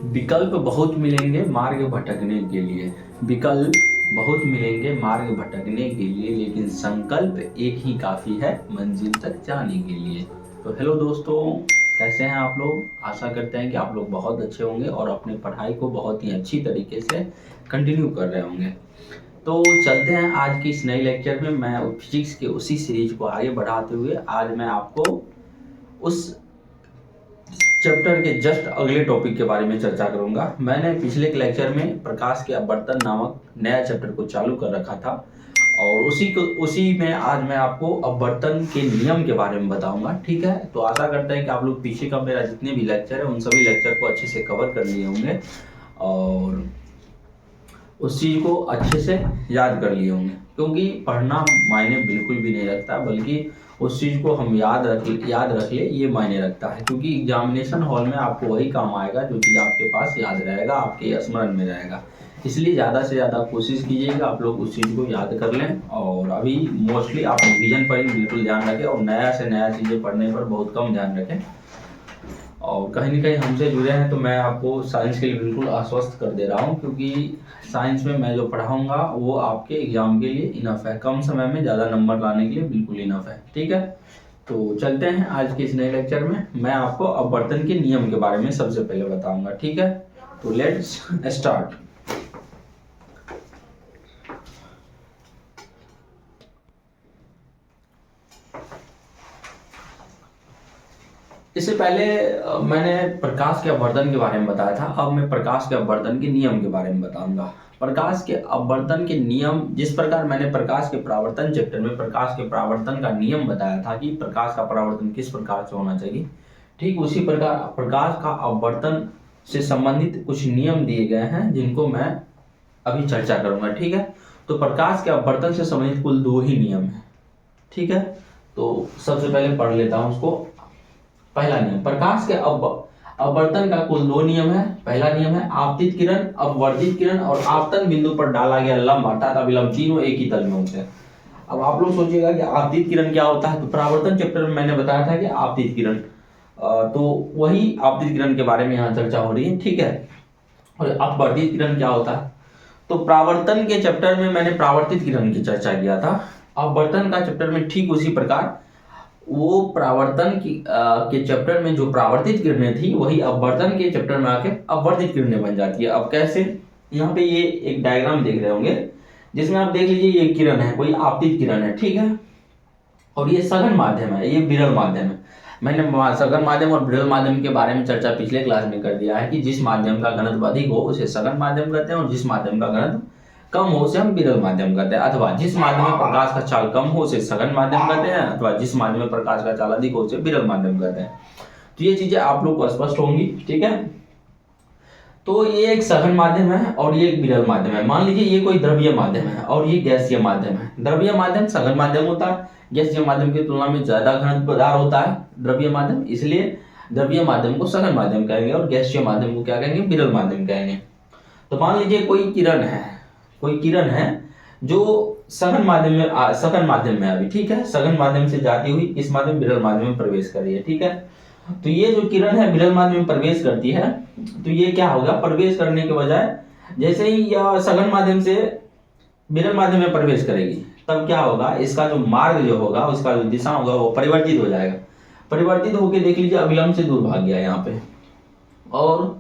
विकल्प बहुत मिलेंगे मार्ग भटकने के लिए। विकल्प बहुत मिलेंगे मार्ग भटकने के लिए, लेकिन संकल्प एक ही काफ़ी है मंजिल तक जाने के लिए। तो हेलो दोस्तों, कैसे हैं आप लोग? आशा करते हैं कि आप लोग बहुत अच्छे होंगे और अपनी पढ़ाई को बहुत ही अच्छी तरीके से कंटिन्यू कर रहे होंगे। तो चलते हैं आज की इस नई लेक्चर में। मैं फिजिक्स के उसी सीरीज को आगे बढ़ाते हुए आज मैं आपको उस चैप्टर के जस्ट अगले टॉपिक के बारे में चर्चा करूंगा। मैंने पिछले लेक्चर में प्रकाश के अपवर्तन नामक नया चैप्टर को चालू कर रखा था और उसी में आज मैं आपको अपवर्तन के नियम के बारे में बताऊंगा। ठीक है, तो आशा करते हैं कि आप लोग पीछे का मेरा जितने भी लेक्चर है उन सभी लेक्चर को अच्छे से कवर कर लिए होंगे और उस चीज़ को अच्छे से याद कर लिए होंगे, क्योंकि पढ़ना मायने बिल्कुल भी नहीं रखता, बल्कि उस चीज़ को हम याद रख ले ये मायने रखता है। क्योंकि एग्जामिनेशन हॉल में आपको वही काम आएगा जो चीज़ आपके पास याद रहेगा, आपके स्मरण में रहेगा। इसलिए ज़्यादा से ज़्यादा कोशिश कीजिएगा आप लोग उस चीज़ को याद कर लें। और अभी मोस्टली आप रिवीजन पर ही बिल्कुल ध्यान रखें और नया से नया चीज़ें पढ़ने पर बहुत कम ध्यान रखें। और कहीं ना कहीं हमसे जुड़े हैं तो मैं आपको साइंस के लिए बिल्कुल आश्वस्त कर दे रहा हूँ, क्योंकि साइंस में मैं जो पढ़ाऊँगा वो आपके एग्जाम के लिए इनफ है, कम समय में ज़्यादा नंबर लाने के लिए बिल्कुल इनफ है। ठीक है, तो चलते हैं आज के इस नए लेक्चर में। मैं आपको अपवर्तन के नियम के बारे में सबसे पहले बताऊंगा। ठीक है, तो लेट्स स्टार्ट। इससे पहले मैंने प्रकाश के अपवर्तन के बारे में बताया था। अब मैं प्रकाश के अपवर्तन के नियम के बारे में बताऊंगा। प्रकाश के अपवर्तन के नियम, जिस प्रकार मैंने प्रकाश के परावर्तन चैप्टर में प्रकाश के परावर्तन का नियम बताया था कि प्रकाश का परावर्तन किस प्रकार से होना चाहिए, ठीक उसी प्रकार प्रकाश का अपवर्तन से संबंधित कुछ नियम दिए गए हैं जिनको मैं अभी चर्चा करूंगा। ठीक है, तो प्रकाश के अपवर्तन से संबंधित कुल 2 ही नियम है। ठीक है, तो सबसे पहले पढ़ लेता हूं उसको। पहला नियम, प्रकाश के अपवर्तन का कुल 2 नियम है। पहला नियम है आपतित किरण, अपवर्तित किरण और आपतन बिंदु पर डाला गया लंब अर्थात अभिलंब तीनों एक ही तल में होते हैं। अब आप लोग सोचिएगा कि आपतित किरण क्या होता है, तो परावर्तन चैप्टर में मैंने बताया था कि आपतित किरण, तो वही आपतित किरण के बारे में यहाँ चर्चा हो रही है। ठीक है, और अपवर्तित किरण क्या होता है, तो परावर्तन के चैप्टर में मैंने परावर्तित किरण की चर्चा किया था। अपवर्तन का चैप्टर में ठीक उसी प्रकार वो परावर्तन के चैप्टर में जो परावर्तित किरणें थी वही अपवर्तन के चैप्टर में आके अपवर्तित किरणें बन जाती है। अब कैसे, यहाँ पे ये एक डायग्राम देख रहे होंगे जिसमें आप देख लीजिए ये किरण है, कोई आपतित किरण है। ठीक है, और ये सघन माध्यम है, ये विरल माध्यम है। मैंने सघन माध्यम और विरल माध्यम के बारे में चर्चा पिछले क्लास में कर दिया है कि जिस माध्यम का घनत्व अधिक हो उसे सघन माध्यम कहते हैं और जिस माध्यम का घनत्व कम हो उसे हम विरल माध्यम कहते हैं, अथवा जिस माध्यम में प्रकाश का चाल कम हो उसे सघन माध्यम कहते हैं, अथवा जिस माध्यम में प्रकाश का चाल अधिक हो उसे विरल माध्यम कहते हैं। तो ये चीजें आप लोग को स्पष्ट होंगी। ठीक है, तो ये एक सघन माध्यम है और ये एक विरल माध्यम है। मान लीजिए ये कोई द्रवीय माध्यम है और ये गैसीय माध्यम है। द्रवीय माध्यम सघन माध्यम होता है, गैसीय माध्यम की तुलना में ज्यादा घनत्वदार होता है द्रवीय माध्यम, इसलिए द्रवीय माध्यम को सघन माध्यम कहेंगे और गैसीय माध्यम को क्या कहेंगे, विरल माध्यम कहेंगे। तो मान लीजिए कोई किरण है जो सघन माध्यम में अभी, ठीक है, सघन माध्यम से जाती हुई इस माध्यम विरल माध्यम में प्रवेश कर रही है। ठीक है, तो ये जो किरण है विरल माध्यम में प्रवेश करती है, तो ये क्या होगा, प्रवेश करने के बजाय जैसे ही यह सघन माध्यम से विरल माध्यम में प्रवेश करेगी तब क्या होगा, इसका जो मार्ग जो होगा, उसका जो दिशा होगा वो परिवर्तित हो जाएगा। परिवर्तित होकर देख लीजिए अभिलंब से दूर भाग गया यहाँ पे, और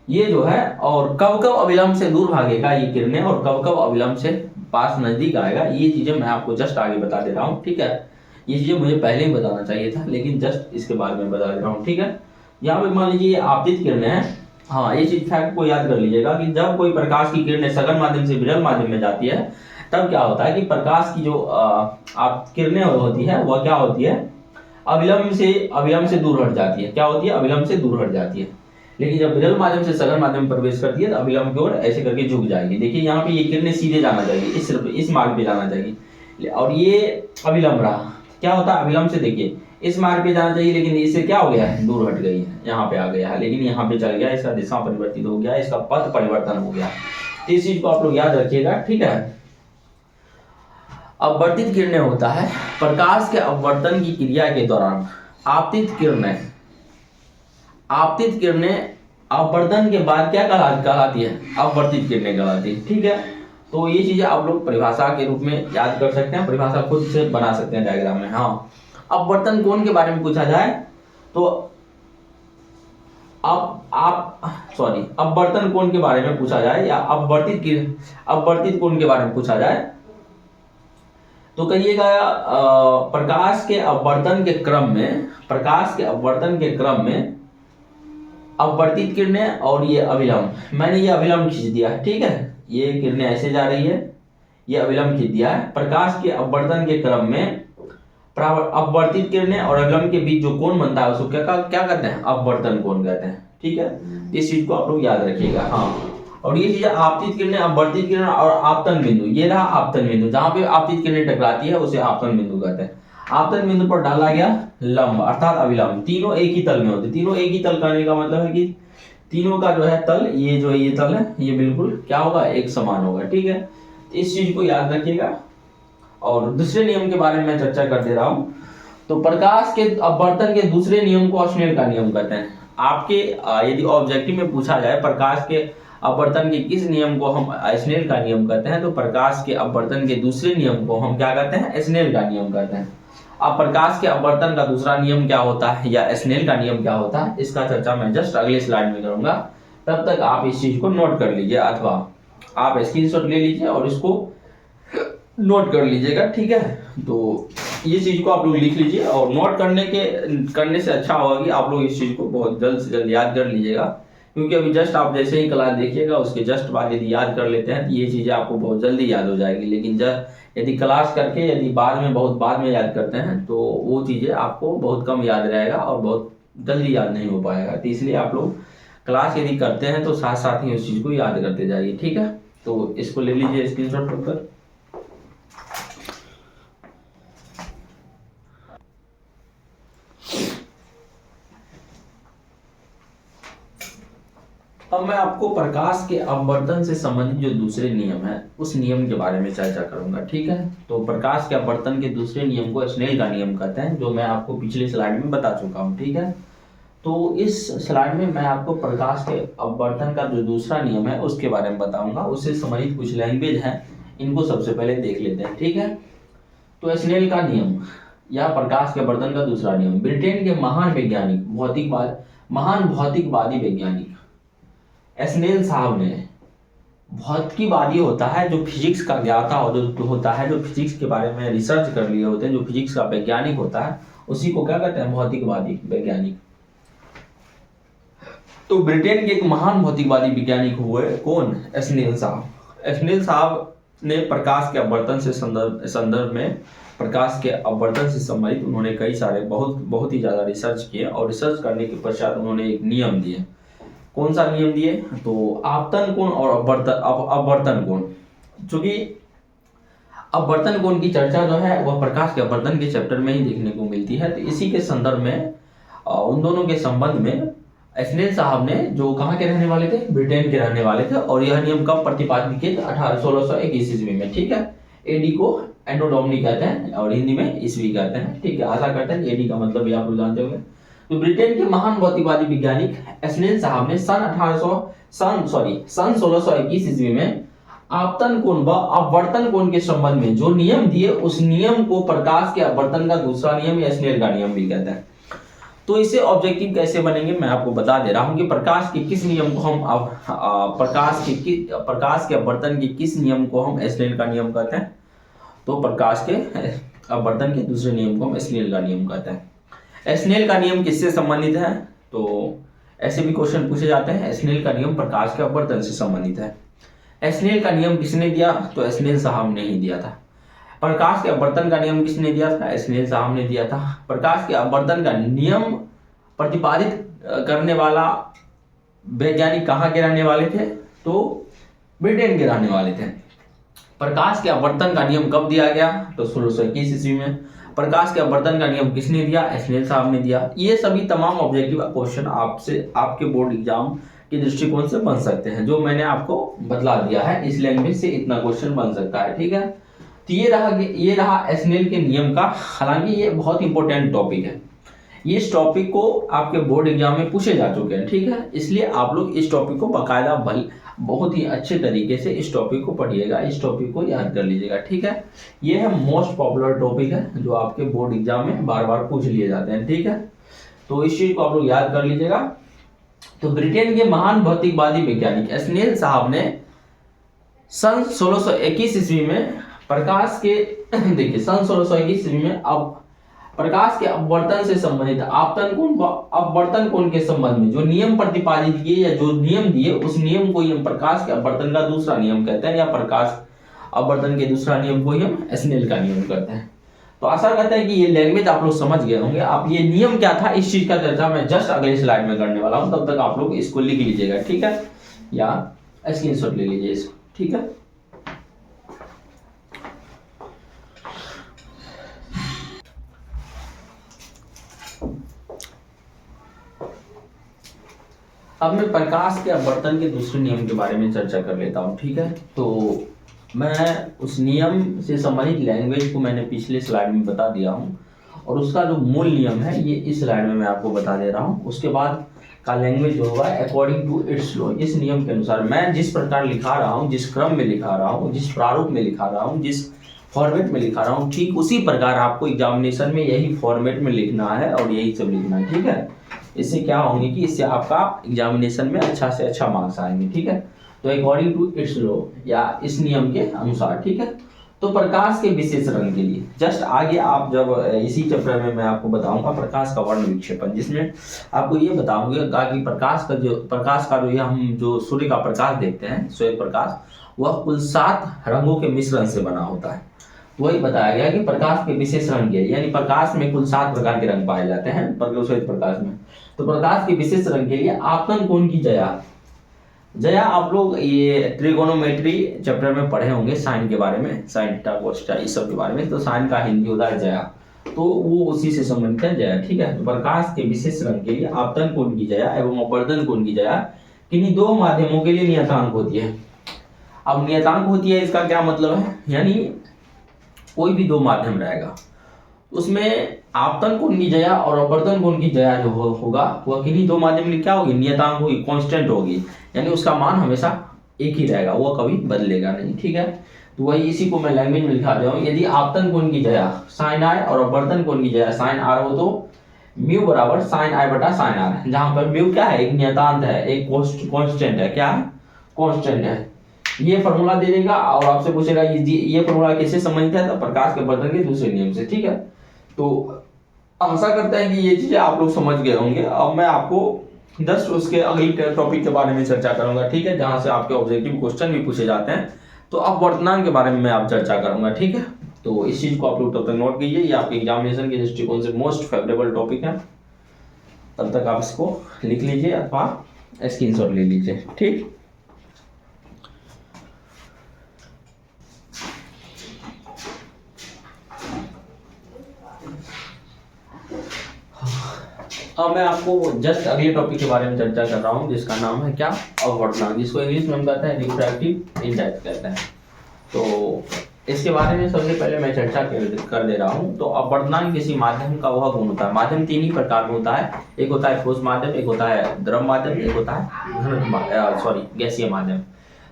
ये जो है, और कब कब अविलंब से दूर भागेगा ये किरणें और कब कब अविलंब से पास नजदीक आएगा, ये चीजें मैं आपको जस्ट आगे बता दे रहा हूँ। ठीक है, ये चीजें मुझे पहले ही बताना चाहिए था लेकिन जस्ट इसके बाद में बता दे रहा हूँ। ठीक है, यहाँ पे मान लीजिए ये आपतित किरणें हैं। हाँ, ये चीज फैक्ट को याद कर लीजिएगा कि जब कोई प्रकाश की किरणें सघन माध्यम से विरल माध्यम में जाती है तब क्या होता है कि प्रकाश की जो आप किरणें होती है वह क्या होती है, अविलंब से दूर हट जाती है। क्या होती है, अविलंब से दूर हट जाती है। लेकिन जब विरल माध्यम से सघन माध्यम में प्रवेश करती है तो अविलंब की ओर ऐसे करके झुक जाएगी। देखिए यहाँ पे ये किरणें सीधे जाना चाहिए, इस मार्ग पे जाना चाहिए और ये अविलंब रहा। क्या होता है, अविलंब से देखिए इस मार्ग पे जाना चाहिए लेकिन इससे क्या हो गया है, दूर हट गई है, यहाँ पे आ गया है, लेकिन यहाँ पे चल गया, इसका दिशा परिवर्तित हो गया, इसका पथ परिवर्तन हो गया। तो इस चीज को आप लोग याद रखिएगा। ठीक है, अपवर्तित किरणें होता है प्रकाश के अपवर्तन की क्रिया के दौरान आपतित किरणें अपवर्तन के बाद क्या कहलाती है? अपवर्तित किरणें कहलाती है। ठीक है, तो ये चीजें आप लोग परिभाषा के रूप में याद कर सकते हैं, परिभाषा खुद से बना सकते हैं डायग्राम में। हाँ, अपवर्तन कोण के बारे में पूछा जाए तो अपवर्तन कोण के बारे में पूछा जाए या अपवर्तित कोण के बारे में पूछा जाए तो कहिएगा प्रकाश के अपवर्तन के क्रम में अपवर्तित किरणें और ये अभिलंब, मैंने ये अभिलंब खींच दिया है। ठीक है, ये किरणें ऐसे जा रही है, ये अभिलंब खींच दिया है। प्रकाश के अपवर्तन के क्रम में अपवर्तित किरणें और अभिलंब के बीच जो कोण बनता है उसको क्या कहते हैं? अपवर्तन कोण कहते हैं। ठीक है, इस चीज को आप लोग याद रखिएगा। हाँ, और ये चीजें आपतित किरणें, अपवर्तित किरण और आपतन बिंदु, ये रहा आपतन बिंदु, जहां पे आपतित किरणें टकराती है उसे आपतन बिंदु कहते हैं। आपतन बिंदु पर डाला गया लंब अर्थात अभिलंब, तीनों एक ही तल में होते। तीनों एक ही तल करने का मतलब है कि तीनों का जो है तल, ये तल है, ये बिल्कुल क्या होगा? एक समान होगा। ठीक है, इस चीज को याद रखिएगा। और दूसरे नियम के बारे में मैं चर्चा कर दे रहा हूं। तो प्रकाश के अपवर्तन के दूसरे नियम को स्नेल का नियम कहते हैं। आपके यदि ऑब्जेक्टिव में पूछा जाए प्रकाश के अपवर्तन के किस नियम को हम स्नेल का नियम कहते हैं, तो प्रकाश के अपवर्तन के दूसरे नियम को हम क्या कहते हैं? स्नेल का नियम कहते हैं। अब प्रकाश के अपवर्तन का दूसरा नियम क्या होता है या स्नेल का नियम क्या होता है, इसका चर्चा मैं जस्ट अगले स्लाइड में करूंगा। तब तक आप इस चीज को नोट कर लीजिए अथवा आप स्क्रीनशॉट ले लीजिए और इसको नोट कर लीजिएगा। ठीक है, तो ये चीज को आप लोग लिख लीजिए और नोट करने से अच्छा होगा कि आप लोग इस चीज को बहुत जल्द से जल्द याद कर लीजिएगा, क्योंकि अभी जस्ट आप जैसे ही क्लास देखिएगा उसके जस्ट बाद यदि याद कर लेते हैं तो ये चीजें आपको बहुत जल्दी याद हो जाएगी। लेकिन यदि क्लास करके यदि बहुत बाद में याद करते हैं तो वो चीजें आपको बहुत कम याद रहेगा और बहुत जल्दी याद नहीं हो पाएगा। तो इसलिए आप लोग क्लास यदि करते हैं तो साथ साथ ही उस चीज को याद करते जाइए। ठीक है, तो इसको ले लीजिए स्क्रीनशॉट पर। अब मैं आपको प्रकाश के अपवर्तन से संबंधित जो दूसरे नियम है उस नियम के बारे में चर्चा करूंगा। ठीक है, तो प्रकाश के अपवर्तन के दूसरे नियम को स्नेल का नियम कहते हैं, जो मैं आपको पिछले स्लाइड में बता चुका हूं। ठीक है, तो इस स्लाइड में मैं आपको प्रकाश के अपवर्तन का जो दूसरा नियम है उसके बारे में बताऊंगा। उससे संबंधित कुछ लैंग्वेज है, इनको सबसे पहले देख लेते हैं। ठीक है, तो स्नेल का नियम या प्रकाश के अपवर्तन का दूसरा नियम ब्रिटेन के महान भौतिकवादी वैज्ञानिक स्नेल साहब ने, भौतिकवादी होता है जो फिजिक्स का ज्ञाता होता है, जो फिजिक्स के बारे में रिसर्च कर लिए होते हैं, जो फिजिक्स का वैज्ञानिक होता है, उसी को क्या कहते हैं? भौतिकवादी वैज्ञानिक। तो ब्रिटेन के एक महान भौतिकवादी वैज्ञानिक हुए कौन? स्नेल साहब। स्नेल साहब ने प्रकाश के अपवर्तन से संदर्भ में प्रकाश के अपवर्तन से संबंधित उन्होंने कई सारे बहुत ही ज्यादा रिसर्च किए और रिसर्च करने के पश्चात उन्होंने एक नियम दिए। कौन सा नियम दिए? तो आपतन कोण और अपवर्तन कोण। चूंकि अपवर्तन कोण की चर्चा जो है वह प्रकाश के अपवर्तन के चैप्टर में ही देखने को मिलती है, तो इसी के संदर्भ में उन दोनों के संबंध में स्नेल साहब ने, जो कहाँ के रहने वाले थे? ब्रिटेन के रहने वाले थे, और यह नियम कब प्रतिपादित किए? 1621 ईस्वी में। ठीक है, एडी को एनो डोमिनी कहते हैं और हिंदी में ईस्वी कहते हैं। ठीक है, आशा करते हैं एडी का मतलब भी आप लोग जानते होंगे। तो ब्रिटेन के महान भौतिकवादी वैज्ञानिक स्नेल साहब ने सन 1621 ईस्वी में आपतन कोण व अपवर्तन कोण के संबंध में जो नियम दिए, उस नियम को प्रकाश के अपवर्तन का दूसरा नियम या स्नेल का नियम भी कहते हैं। तो इससे ऑब्जेक्टिव कैसे बनेंगे मैं आपको बता दे रहा हूं कि प्रकाश के किस नियम को हम प्रकाश के अपवर्तन के किस नियम को हम स्नेल का नियम कहते हैं। तो प्रकाश के अपवर्तन के दूसरे नियम को हम स्नेल का नियम कहते हैं। स्नेल का नियम किससे संबंधित है? तो ऐसे भी क्वेश्चन पूछे जाते हैं। स्नेल का नियम प्रकाश के अपवर्तन से संबंधित है। स्नेल का नियम किसने दिया? तो स्नेल साहब ने ही दिया था। प्रकाश के अपवर्तन का नियम किसने दिया था? स्नेल साहब ने दिया था। प्रकाश के अपवर्तन का नियम प्रतिपादित करने वाला वैज्ञानिक कहाँ के रहने वाले थे? तो ब्रिटेन के रहने वाले थे। प्रकाश के अपवर्तन का नियम कब दिया गया? तो 1621 ईस्वी में। प्रकाश के अपवर्तन का नियम किसने दिया? स्नेल साहब ने दिया। ये सभी तमाम ऑब्जेक्टिव क्वेश्चन आपके बोर्ड एग्जाम के दृष्टिकोण से बन सकते हैं, जो मैंने आपको बतला दिया है। इस लैंग्वेज से इतना क्वेश्चन बन सकता है। ठीक है, तो ये रहा स्नेल के नियम का। हालांकि ये बहुत इंपॉर्टेंट टॉपिक है, ये इस टॉपिक को आपके बोर्ड एग्जाम में पूछे जा चुके हैं, ठीक है। इसलिए आप लोग इस टॉपिक को बाकायदा बहुत ही अच्छे तरीके से इस टॉपिक को पढ़िएगा, इस टॉपिक को याद कर लीजिएगा, ठीक है। ये है मोस्ट पॉपुलर टॉपिक है जो आपके बोर्ड एग्जाम में बार बार पूछ लिए जाते हैं, ठीक है। तो इस चीज को आप लोग याद कर लीजिएगा। तो ब्रिटेन के महान भौतिकवादी वैज्ञानिक स्नेल साहब ने सन 1621 ईस्वी में प्रकाश के देखिए सन 1621 ईस्वी में अब प्रकाश के अपवर्तन से संबंधित अपवर्तन कोण के संबंध में जो नियम प्रतिपादित किए या जो नियम दिए उस नियम को ही हम प्रकाश के अपवर्तन का दूसरा नियम कहते हैं, या प्रकाश अपवर्तन के दूसरा नियम को ही हम स्नेल का नियम कहते हैं। तो आशा करते हैं कि ये लैंग्वेज आप लोग समझ गए होंगे। आप ये नियम क्या था इस चीज का चर्चा मैं जस्ट अगले स्लाइड में करने वाला हूं, तब तक आप लोग इसको लिख लीजिएगा, ठीक है, या स्क्रीनशॉट ले लीजिए इसको, ठीक है। अब मैं प्रकाश के अपवर्तन के दूसरे नियम के बारे में चर्चा कर लेता हूं, ठीक है। तो मैं उस नियम से संबंधित लैंग्वेज को मैंने पिछले स्लाइड में बता दिया हूं, और उसका जो मूल नियम है ये इस स्लाइड में मैं आपको बता दे रहा हूं। उसके बाद का लैंग्वेज जो होगा अकॉर्डिंग टू इट्स लॉ, इस नियम के अनुसार मैं जिस प्रकार लिखा रहा हूँ, जिस क्रम में लिखा रहा हूँ, जिस प्रारूप में लिखा रहा हूँ, जिस फॉर्मेट में लिखा रहा हूँ, ठीक उसी प्रकार आपको एग्जामिनेशन में यही फॉर्मेट में लिखना है और यही सब लिखना है, ठीक है। इससे क्या होंगे कि इससे आपका एग्जामिनेशन में अच्छा से अच्छा मार्क्स आएंगे, ठीक है। तो अकॉर्डिंग टू इट्स लॉ या इस नियम के अनुसार, ठीक है। तो प्रकाश के विशेष रंग के लिए जस्ट आगे आप जब इसी चैप्टर में मैं आपको बताऊंगा प्रकाश का वर्ण विक्षेपण, जिसमें आपको ये बताऊंगा कि प्रकाश का जो हम जो सूर्य का प्रकाश देखते हैं, श्वेत प्रकाश, वह कुल 7 रंगों के मिश्रण से बना होता है। वही बताया गया कि प्रकाश के विशेष रंग के, यानी प्रकाश में कुल 7 प्रकार के रंग पाए जाते हैं श्वेत प्रकाश में। तो प्रकाश के विशेष रंग के लिए आपतन कोण की जया आप लोग ये ट्रिगोनोमेट्री चैप्टर में पढ़े होंगे, साइन के बारे में, साइन थीटा कोस थीटा इस सब के बारे में। तो साइन का हिंदी होता है जया, तो वो उसी से संबंधित है जया, ठीक है। तो प्रकाश के विशेष रंग के लिए आपतन कोण की जया एवं अपवर्तन कोण की जया किन्हीं 2 माध्यमों के लिए नियतांक होती है। अब नियतांक होती है इसका क्या मतलब है, यानी कोई भी 2 माध्यम रहेगा उसमें आपतन कोण की जया और अपवर्तन कोण की जया जो होगा वह किन्हीं 2 माध्यम के लिए क्या होगी, नियतांक होगी, कांस्टेंट होगी, यानी उसका मान हमेशा एक ही रहेगा, वो कभी बदलेगा नहीं, ठीक है। तो वही इसी को मैं लैंग्वेज में लिखा दे रहा हूं। यदि आपतन कोण की जया साइन आई और अपवर्तन कोण की जया साइन आर हो तो म्यू बराबर साइन आई बटा साइन आर, जहां पर म्यू क्या है, एक नियतांक है, एक कांस्टेंट है, क्या है, कांस्टेंट है। ये फॉर्मूला दे देगा और आपसे पूछेगा ये फॉर्मूला किससे संबंधित है, तो प्रकाश के अपवर्तन के दूसरे नियम से, ठीक है। तो आशा करते हैं कि ये चीजें आप लोग समझ गए होंगे। अब मैं आपको जस्ट उसके अगले टॉपिक के बारे में चर्चा करूंगा, ठीक है, जहां से आपके ऑब्जेक्टिव क्वेश्चन भी पूछे जाते हैं। तो अब वर्तमान के बारे में मैं आप चर्चा करूंगा, ठीक है। तो इस चीज को आप लोग तब तक नोट कीजिए, ये आपके एग्जामिनेशन के दृष्टिकोण से मोस्ट फेवरेबल टॉपिक है। तब तक आप इसको लिख लीजिए अथवा स्क्रीनशॉट ले लीजिए, ठीक। अब मैं आपको जस्ट अगले टॉपिक के बारे में चर्चा कर रहा हूँ, जिसका नाम है क्या, अपवर्तनांक, जिसको इंग्लिश में हम कहते हैं रिफ्रैक्टिव इंडेक्स कहते हैं। तो इसके बारे में सबसे पहले मैं चर्चा कर दे रहा हूँ। तो अपवर्तनांक किसी माध्यम का वह गुण होता है, माध्यम 3 ही प्रकार में होता है, एक होता है ठोस माध्यम, एक होता है द्रव माध्यम, एक होता है गैसीय माध्यम।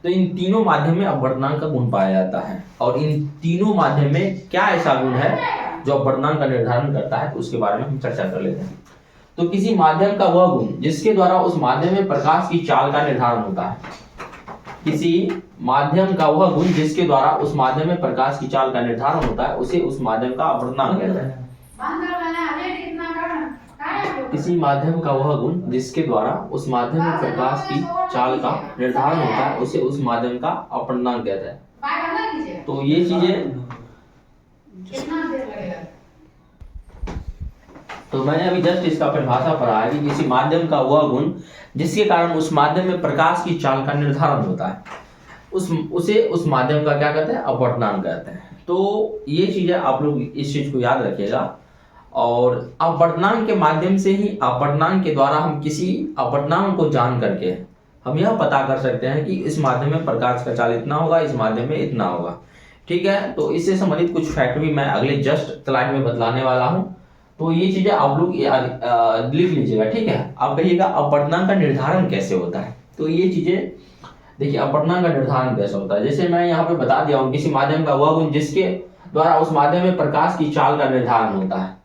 तो इन तीनों माध्यम में अपवर्तनांक का गुण पाया जाता है, और इन तीनों माध्यम में क्या ऐसा गुण है जो अपवर्तनांक का निर्धारण करता है, तो उसके बारे में हम चर्चा कर लेते हैं। तो किसी माध्यम का वह गुण जिसके द्वारा उस माध्यम में प्रकाश की चाल का निर्धारण होता है, किसी माध्यम का वह गुण जिसके द्वारा उस माध्यम में प्रकाश की चाल का निर्धारण होता है, उसे उस माध्यम का अपवर्तनांक कहते हैं। किसी माध्यम का वह गुण जिसके द्वारा उस माध्यम में प्रकाश की चाल का निर्धारण होता है, उसे उस माध्यम का अपवर्तनांक कहते हैं। तो ये चीजें तो मैंने अभी जस्ट इसका परिभाषा पढ़ा है कि किसी माध्यम का वह गुण जिसके कारण उस माध्यम में प्रकाश की चाल का निर्धारण होता है, उसे उस माध्यम का क्या कहते हैं, अपवर्तनांक कहते हैं। तो ये चीजें आप लोग इस चीज को याद रखिएगा। और अपवर्तनांक के माध्यम से ही, अपवर्तनांक के द्वारा हम किसी अपवर्तनांक को जान करके हम यह पता कर सकते हैं कि इस माध्यम में प्रकाश का चाल इतना होगा, इस माध्यम में इतना होगा, ठीक है। तो इससे संबंधित कुछ फैक्ट भी मैं अगले जस्ट स्लाइड में बतलाने वाला हूँ। तो ये चीजें आप लोग लिख लीजिएगा, ठीक है। आप कहिएगा अपवर्तनांक का निर्धारण कैसे होता है। तो ये चीजें देखिए, अपवर्तनांक का निर्धारण कैसे होता है, जैसे मैं यहाँ पे बता दिया हूँ, किसी माध्यम का वह गुण जिसके द्वारा उस माध्यम में प्रकाश की चाल का निर्धारण होता है,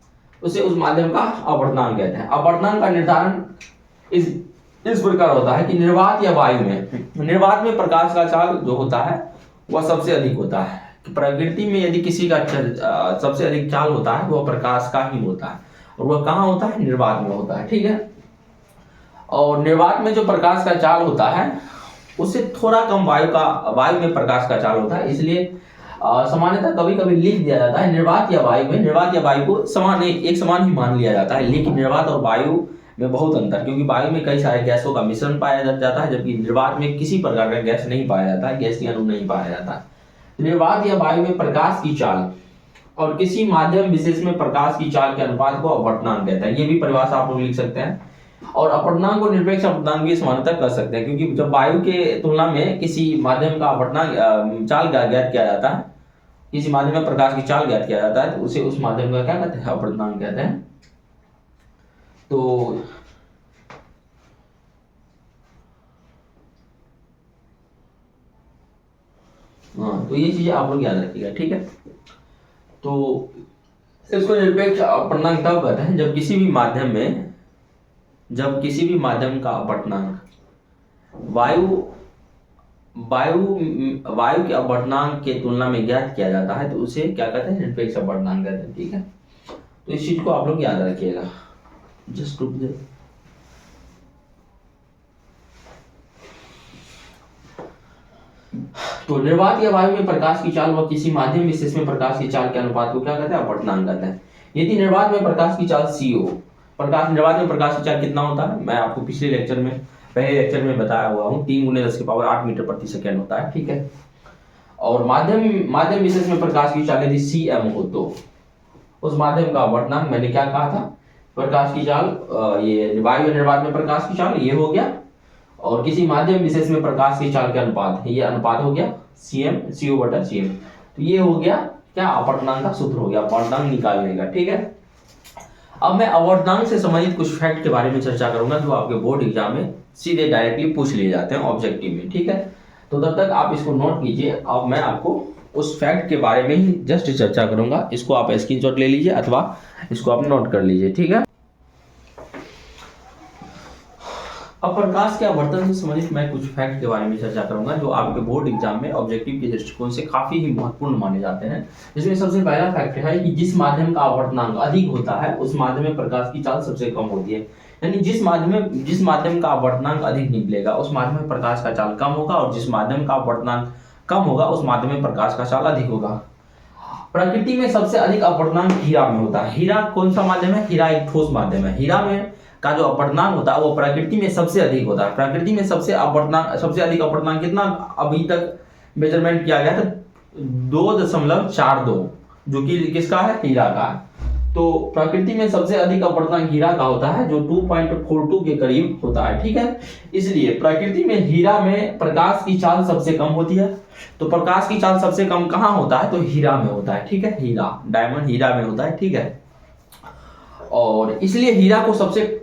उसे उस माध्यम का अपवर्तनांक कहते हैं। अपवर्तनांक का निर्धारण इस प्रकार होता है कि निर्वात या वायु में प्रकाश का चाल जो होता है वह सबसे अधिक होता है। प्रकृति में यदि किसी का सबसे अधिक चाल होता है वह प्रकाश का ही होता है, और वह कहाँ होता है, निर्वात में होता है, ठीक है। और निर्वात में जो प्रकाश का चाल होता है उससे थोड़ा कम वायु में प्रकाश का चाल होता है। इसलिए सामान्यतः कभी कभी लिख दिया जाता है निर्वात या वायु को एक समान ही मान लिया जाता है, लेकिन निर्वात और वायु में बहुत अंतर, क्योंकि वायु में कई सारे गैसों का मिश्रण पाया जाता है, जबकि निर्वात में किसी प्रकार का गैस नहीं पाया जाता है, गैसीय अणु नहीं पाया जाता है। निर्वात या वायु में प्रकाश की चाल और किसी माध्यम विशेष में प्रकाश की चाल के अनुपात को अपवर्तनांक कहते हैं। ये भी परिभाषा आप लोग लिख सकते हैं। और अपवर्तनांक को निरपेक्ष अपवर्तनांक की समानता कर सकते हैं, क्योंकि जब वायु के तुलना में किसी माध्यम का अपवर्तनांक चाल ज्ञात किया जाता है, किसी माध्यम में प्रकाश की चाल ज्ञात किया जाता है, तो उसे उस माध्यम का क्या कहते हैं, अपवर्तनांक कहते हैं। तो ये चीजें आप लोग याद रखिएगा, ठीक है। तो इसको निरपेक्ष अपवर्तनांक तब कहते हैं जब किसी भी माध्यम का अपवर्तनांक वायु के अपवर्तनांक के तुलना में ज्ञात किया जाता है, तो उसे क्या कहते हैं, निरपेक्ष अपवर्तनांक कहते हैं, ठीक है। तो इस चीज को आप लोग याद रखिएगा। जस्ट रुक जाइए। तो निर्वात या वायु में प्रकाश की चाल व किसी माध्यम विशेष में प्रकाश की चाल के अनुपात को क्या कहते हैं, अपवर्तनांक कहते हैं। यदि निर्वात में प्रकाश की चाल CO, निर्वात में प्रकाश की चाल कितना होता है, मैं आपको पहले लेक्चर में बताया हुआ हूँ, 3×10⁸ मीटर प्रति सेकेंड होता है, ठीक है। और माध्यम विशेष में प्रकाश की चाल यदि CM हो तो उस माध्यम का अपवर्तनांक, मैंने क्या कहा था, प्रकाश की चाल, ये वायु या निर्वात में प्रकाश की चाल ये हो गया, और किसी माध्यम विशेष में प्रकाश की चाल के अनुपात, ये अनुपात हो गया CO/CM। तो ये हो गया क्या, अपवर्तनांक का सूत्र हो गया, अपवर्तनांक निकालने का, ठीक है। अब मैं अपवर्तनांक से संबंधित कुछ फैक्ट के बारे में चर्चा करूंगा जो आपके बोर्ड एग्जाम में सीधे डायरेक्टली पूछ लिए जाते हैं ऑब्जेक्टिव में, ठीक है। तो तब तक आप इसको नोट कीजिए। अब मैं आपको उस फैक्ट के बारे में ही जस्ट चर्चा करूंगा, इसको आप स्क्रीनशॉट ले लीजिए अथवा इसको आप नोट कर लीजिए, ठीक है। अब प्रकाश के अपवर्तन से संबंधित मैं कुछ फैक्ट के बारे में चर्चा करूंगा जो आपके बोर्ड एग्जाम में ऑब्जेक्टिव के दृष्टिकोण से काफी ही महत्वपूर्ण माने जाते हैं। जिसमें सबसे पहला फैक्ट है कि जिस माध्यम का अपवर्तनांक अधिक होता है उस माध्यम में प्रकाश की चाल सबसे कम होती है। यानी जिस माध्यम का अपवर्तनांक अधिक निकलेगा उस माध्यम में प्रकाश का चाल कम होगा, और जिस माध्यम का अपवर्तनांक कम होगा उस माध्यम में प्रकाश का चाल अधिक होगा। प्रकृति में सबसे अधिक अपवर्तनांक हीरा में होता है। हीरा कौन सा माध्यम है, हीरा एक ठोस माध्यम है। हीरा में का जो अपवर्तनांक होता है वो प्रकृति में सबसे अधिक होता है। प्रकृति में सबसे अधिक अपवर्तनांक कितना अभी तक मेजरमेंट किया गया था, 2.42, जो कि किसका है, हीरा का है। तो प्रकृति में सबसे अधिक अपवर्तनांक हीरा का होता है जो 2.42 के करीब होता है, ठीक है। इसलिए प्रकृति में हीरा में प्रकाश की चाल सबसे कम होती है। तो प्रकाश की चाल सबसे कम कहाँ होता है, तो हीरा में होता है, ठीक है। डायमंड हीरा में होता है, ठीक है। और इसलिए हीरा को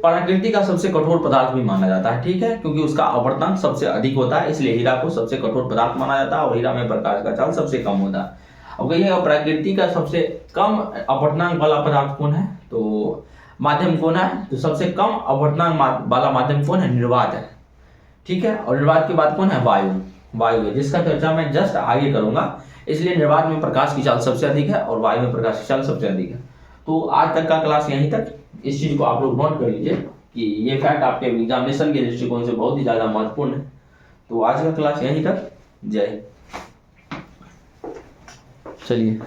प्रकृति का सबसे कठोर पदार्थ भी माना जाता है, ठीक है, क्योंकि उसका अपवर्तनांक सबसे अधिक होता है, इसलिए हीरा को सबसे कठोर पदार्थ माना जाता है और हीरा में प्रकाश का चाल सबसे कम होता है। अब कहिएगा प्रकृति का सबसे कम अपवर्तनांक वाला पदार्थ कौन है, तो माध्यम कौन है, तो सबसे कम अपवर्तनांक वाला माध्यम कौन है, निर्वात है, ठीक है। और निर्वात के बाद कौन है, वायु है, जिसका चर्चा मैं जस्ट आगे करूंगा। इसलिए निर्वात में प्रकाश की चाल सबसे अधिक है और वायु में प्रकाश की चाल सबसे अधिक है। तो आज तक का क्लास यहीं तक। इस चीज को आप लोग नोट कर लीजिए कि ये फैक्ट आपके एग्जामिनेशन के दृष्टिकोण से बहुत ही ज्यादा महत्वपूर्ण है। तो आज का क्लास यहीं तक। जय। चलिए।